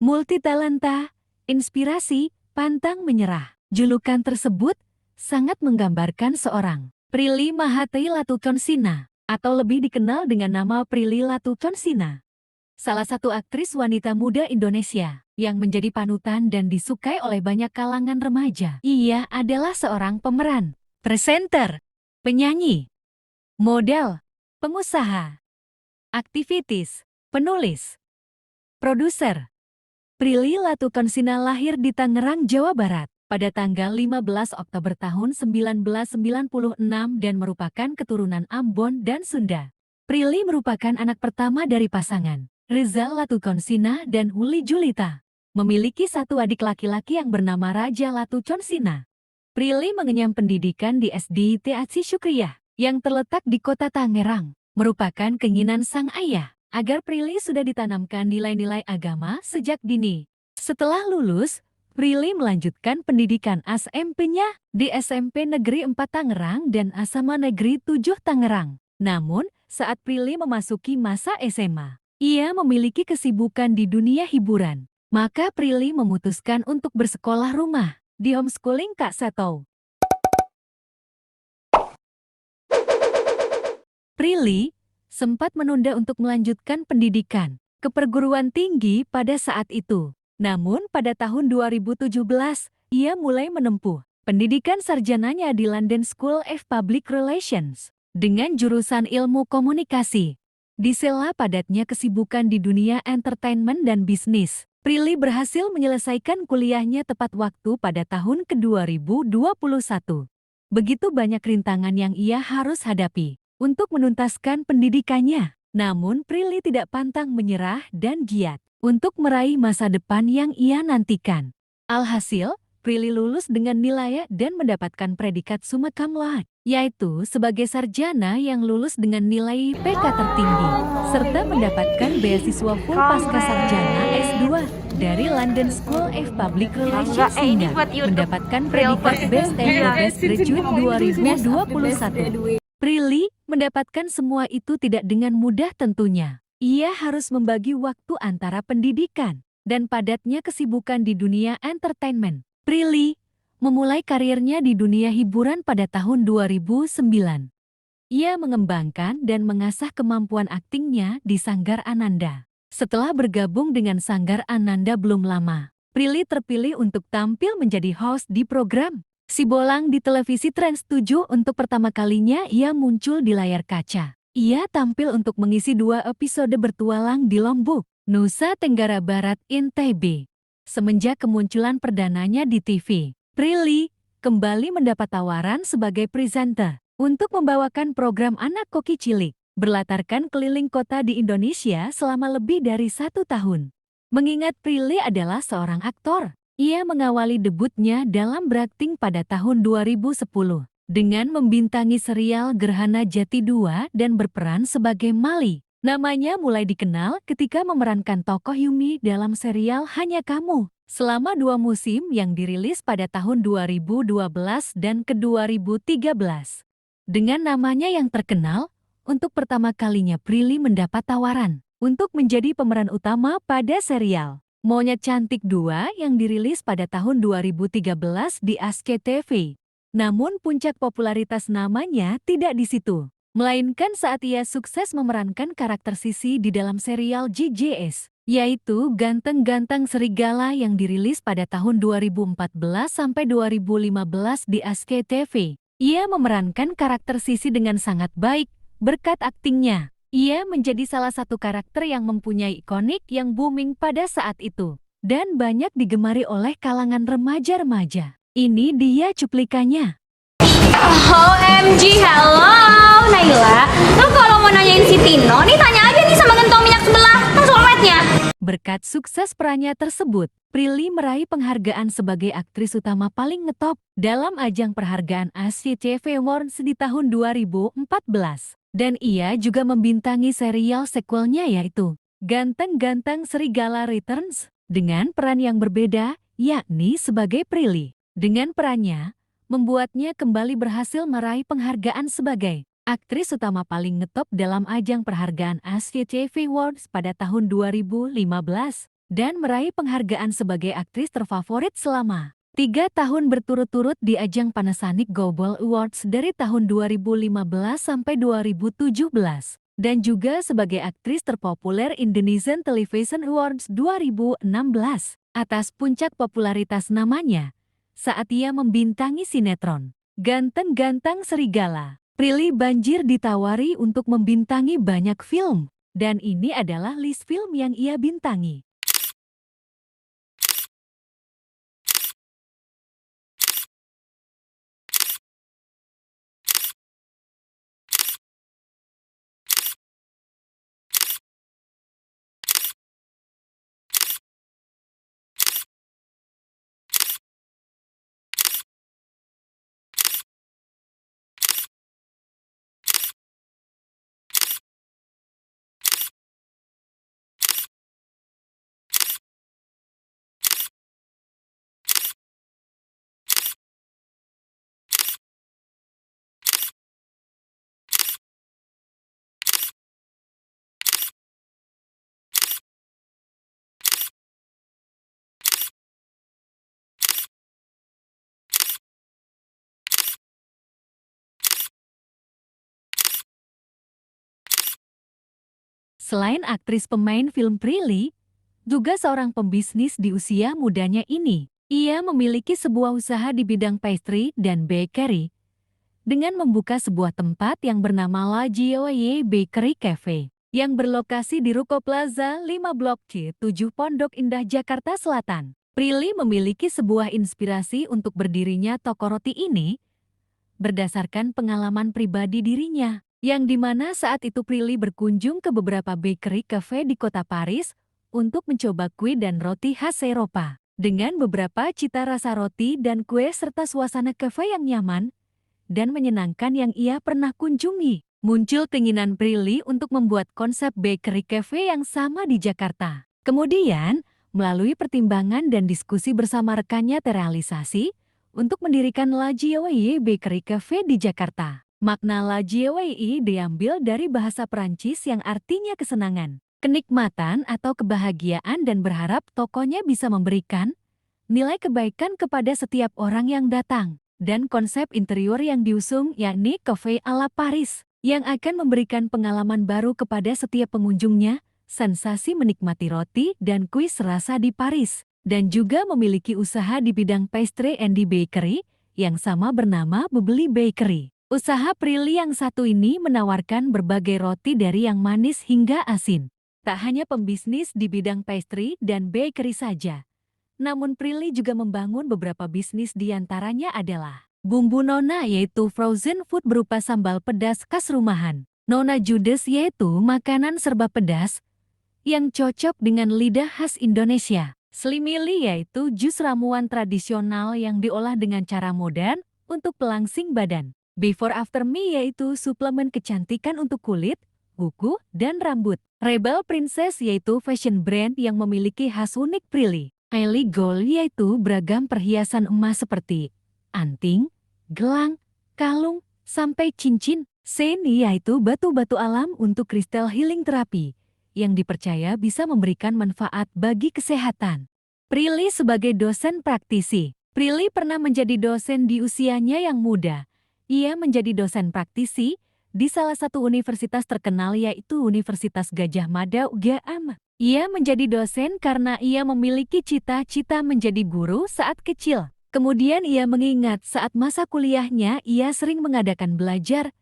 Multitalenta, inspirasi, pantang menyerah. Julukan tersebut sangat menggambarkan seorang Prilly Mahathai Latukonsina, atau lebih dikenal dengan nama Prilly Latukonsina. Salah satu aktris wanita muda Indonesia yang menjadi panutan dan disukai oleh banyak kalangan remaja. Ia adalah seorang pemeran, presenter, penyanyi, model, pengusaha, aktivitis, penulis, produser. Prilly Latukonsina lahir di Tangerang, Jawa Barat pada tanggal 15 Oktober tahun 1996 dan merupakan keturunan Ambon dan Sunda. Prilly merupakan anak pertama dari pasangan Rizal Latukonsina dan Huli Julita. Memiliki satu adik laki-laki yang bernama Raja Latukonsina. Prilly mengenyam pendidikan di SD THC Syukriyah yang terletak di kota Tangerang. Merupakan keinginan sang ayah agar Prilly sudah ditanamkan nilai-nilai agama sejak dini. Setelah lulus, Prilly melanjutkan pendidikan SMP-nya di SMP Negeri 4 Tangerang dan SMA Negeri 7 Tangerang. Namun, saat Prilly memasuki masa SMA, ia memiliki kesibukan di dunia hiburan. Maka Prilly memutuskan untuk bersekolah rumah di homeschooling Kak Seto. Prilly sempat menunda untuk melanjutkan pendidikan ke perguruan tinggi pada saat itu. Namun pada tahun 2017, ia mulai menempuh pendidikan sarjananya di London School of Public Relations dengan jurusan ilmu komunikasi. Di sela padatnya kesibukan di dunia entertainment dan bisnis, Prilly berhasil menyelesaikan kuliahnya tepat waktu pada tahun ke-2021. Begitu banyak rintangan yang ia harus hadapi untuk menuntaskan pendidikannya. Namun Prilly tidak pantang menyerah dan giat untuk meraih masa depan yang ia nantikan. Alhasil, Prilly lulus dengan nilai dan mendapatkan predikat summa cum laude, yaitu sebagai sarjana yang lulus dengan nilai IPK tertinggi, serta mendapatkan beasiswa full pasca sarjana S2 dari London School of Public Relations hingga mendapatkan predikat Best and the Best Graduate 2021. Prilly mendapatkan semua itu tidak dengan mudah tentunya. Ia harus membagi waktu antara pendidikan dan padatnya kesibukan di dunia entertainment. Prilly memulai karirnya di dunia hiburan pada tahun 2009. Ia mengembangkan dan mengasah kemampuan aktingnya di Sanggar Ananda. Setelah bergabung dengan Sanggar Ananda belum lama, Prilly terpilih untuk tampil menjadi host di program Si Bolang di televisi Trans 7. Untuk pertama kalinya ia muncul di layar kaca. Ia tampil untuk mengisi 2 episode bertualang di Lombok, Nusa Tenggara Barat (NTB). Semenjak kemunculan perdananya di TV, Prilly kembali mendapat tawaran sebagai presenter untuk membawakan program anak koki cilik berlatarkan keliling kota di Indonesia selama lebih dari 1 tahun. Mengingat Prilly adalah seorang aktor, ia mengawali debutnya dalam berakting pada tahun 2010 dengan membintangi serial Gerhana Jati 2 dan berperan sebagai Mali. Namanya mulai dikenal ketika memerankan tokoh Yumi dalam serial Hanya Kamu selama 2 musim yang dirilis pada tahun 2012 dan ke-2013. Dengan namanya yang terkenal, untuk pertama kalinya Prilly mendapat tawaran untuk menjadi pemeran utama pada serial Monyet Cantik 2 yang dirilis pada tahun 2013 di ASCTV. Namun puncak popularitas namanya tidak di situ, melainkan saat ia sukses memerankan karakter Sisi di dalam serial JJS, yaitu Ganteng-Ganteng Serigala yang dirilis pada tahun 2014 sampai 2015 di ASCTV. Ia memerankan karakter Sisi dengan sangat baik berkat aktingnya. Ia menjadi salah satu karakter yang mempunyai ikonik yang booming pada saat itu dan banyak digemari oleh kalangan remaja-remaja. Ini dia cuplikannya. OMG, hello Naila. Lo kalau mau nanyain si Tino, nih tanya aja nih sama gentong minyak sebelah, kan soulmate-nya. Berkat sukses perannya tersebut, Prilly meraih penghargaan sebagai aktris utama paling ngetop dalam ajang penghargaan ASCTV Awards di tahun 2014. Dan ia juga membintangi serial sequelnya yaitu Ganteng-Ganteng Serigala Returns dengan peran yang berbeda, yakni sebagai Prilly. Dengan perannya, membuatnya kembali berhasil meraih penghargaan sebagai aktris utama paling ngetop dalam ajang penghargaan ASCTV Awards pada tahun 2015. dan meraih penghargaan sebagai aktris terfavorit selama 3 tahun berturut-turut di ajang Panasonic Global Awards dari tahun 2015 sampai 2017 dan juga sebagai aktris terpopuler Indonesian Television Awards 2016 atas puncak popularitas namanya saat ia membintangi sinetron Ganteng-Ganteng Serigala. Prilly Banjir ditawari untuk membintangi banyak film, dan ini adalah list film yang ia bintangi. Selain aktris pemain film Prilly, juga seorang pembisnis di usia mudanya ini. Ia memiliki sebuah usaha di bidang pastry dan bakery dengan membuka sebuah tempat yang bernama La Gioie Bakery Cafe yang berlokasi di Ruko Plaza 5 Blok C7 Pondok Indah, Jakarta Selatan. Prilly memiliki sebuah inspirasi untuk berdirinya toko roti ini berdasarkan pengalaman pribadi dirinya, yang dimana saat itu Prilly berkunjung ke beberapa bakery cafe di kota Paris untuk mencoba kue dan roti khas Eropa. Dengan beberapa cita rasa roti dan kue serta suasana cafe yang nyaman dan menyenangkan yang ia pernah kunjungi, muncul keinginan Prilly untuk membuat konsep bakery cafe yang sama di Jakarta. Kemudian, melalui pertimbangan dan diskusi bersama rekannya terrealisasi untuk mendirikan La Gioie Bakery Cafe di Jakarta. Makna La Gioie diambil dari bahasa Perancis yang artinya kesenangan, kenikmatan atau kebahagiaan, dan berharap tokonya bisa memberikan nilai kebaikan kepada setiap orang yang datang. Dan konsep interior yang diusung yakni cafe ala Paris yang akan memberikan pengalaman baru kepada setiap pengunjungnya, sensasi menikmati roti dan kue serasa di Paris. Dan juga memiliki usaha di bidang pastry and bakery yang sama bernama Bubbly Bakery. Usaha Prilly yang satu ini menawarkan berbagai roti dari yang manis hingga asin. Tak hanya pembisnis di bidang pastry dan bakery saja, namun Prilly juga membangun beberapa bisnis, diantaranya adalah Bumbu Nona, yaitu frozen food berupa sambal pedas khas rumahan. Nona Judes, yaitu makanan serba pedas yang cocok dengan lidah khas Indonesia. Slimili, yaitu jus ramuan tradisional yang diolah dengan cara modern untuk pelangsing badan. Before After Me, yaitu suplemen kecantikan untuk kulit, kuku, dan rambut. Rebel Princess, yaitu fashion brand yang memiliki khas unik Prilly. Kylie Gold, yaitu beragam perhiasan emas seperti anting, gelang, kalung, sampai cincin. Sen, yaitu batu-batu alam untuk crystal healing terapi yang dipercaya bisa memberikan manfaat bagi kesehatan. Prilly sebagai dosen praktisi. Prilly pernah menjadi dosen di usianya yang muda. Ia menjadi dosen praktisi di salah satu universitas terkenal, yaitu Universitas Gadjah Mada UGM. Ia menjadi dosen karena ia memiliki cita-cita menjadi guru saat kecil. Kemudian ia mengingat saat masa kuliahnya ia sering mengadakan belajar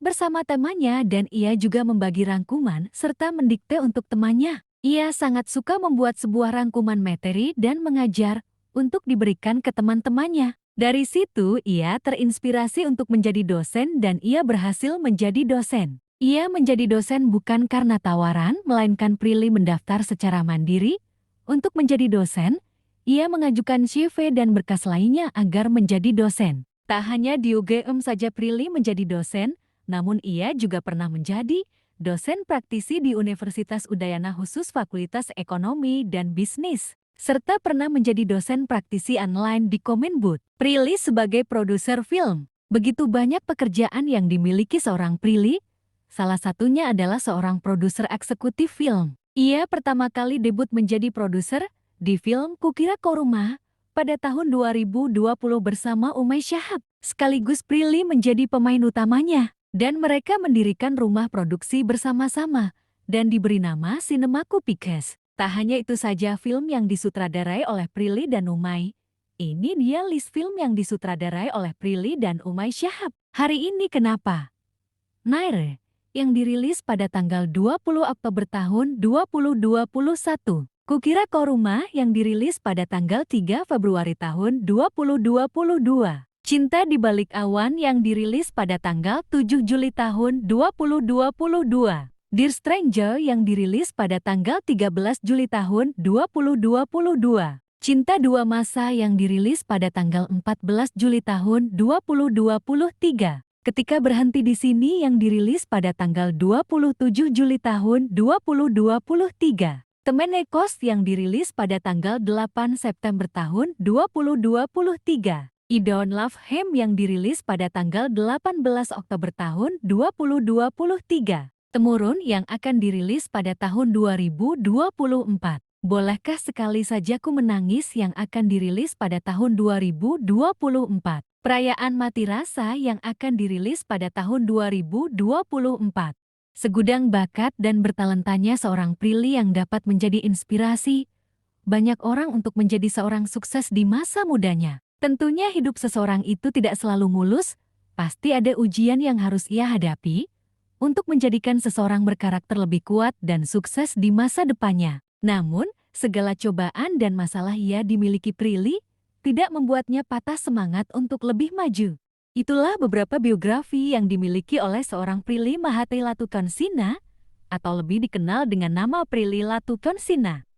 bersama temannya dan ia juga membagi rangkuman serta mendikte untuk temannya. Ia sangat suka membuat sebuah rangkuman materi dan mengajar untuk diberikan ke teman-temannya. Dari situ ia terinspirasi untuk menjadi dosen dan ia berhasil menjadi dosen. Ia menjadi dosen bukan karena tawaran, melainkan Prilly mendaftar secara mandiri. Untuk menjadi dosen, ia mengajukan CV dan berkas lainnya agar menjadi dosen. Tak hanya di UGM saja Prilly menjadi dosen, namun ia juga pernah menjadi dosen praktisi di Universitas Udayana khusus Fakultas Ekonomi dan Bisnis, serta pernah menjadi dosen praktisi online di Kominbud. Prilly sebagai produser film. Begitu banyak pekerjaan yang dimiliki seorang Prilly, salah satunya adalah seorang produser eksekutif film. Ia pertama kali debut menjadi produser di film Kukira Koruma pada tahun 2020 bersama Umay Shahab. Sekaligus Prilly menjadi pemain utamanya. Dan mereka mendirikan rumah produksi bersama-sama dan diberi nama Cinemaku Pictures. Tak hanya itu saja film yang disutradarai oleh Prilly dan Umay. Ini dia list film yang disutradarai oleh Prilly dan Umay Shahab. Hari ini kenapa? Naire, yang dirilis pada tanggal 20 Oktober tahun 2021. Kukira Koruma yang dirilis pada tanggal 3 Februari tahun 2022. Cinta di Balik Awan yang dirilis pada tanggal 7 Juli tahun 2022. Dear Stranger yang dirilis pada tanggal 13 Juli tahun 2022. Cinta Dua Masa yang dirilis pada tanggal 14 Juli tahun 2023. Ketika Berhenti di Sini yang dirilis pada tanggal 27 Juli tahun 2023. Temenekos yang dirilis pada tanggal 8 September tahun 2023. I Don't Love Him yang dirilis pada tanggal 18 Oktober tahun 2023. Temurun yang akan dirilis pada tahun 2024. Bolehkah Sekali Saja Ku Menangis yang akan dirilis pada tahun 2024. Perayaan Mati Rasa yang akan dirilis pada tahun 2024. Segudang bakat dan bertalentanya seorang Prilly yang dapat menjadi inspirasi banyak orang untuk menjadi seorang sukses di masa mudanya. Tentunya hidup seseorang itu tidak selalu mulus, pasti ada ujian yang harus ia hadapi untuk menjadikan seseorang berkarakter lebih kuat dan sukses di masa depannya. Namun, segala cobaan dan masalah ia dimiliki Prilly tidak membuatnya patah semangat untuk lebih maju. Itulah beberapa biografi yang dimiliki oleh seorang Prilly Mahathir Latukonsina atau lebih dikenal dengan nama Prilly Latukonsina.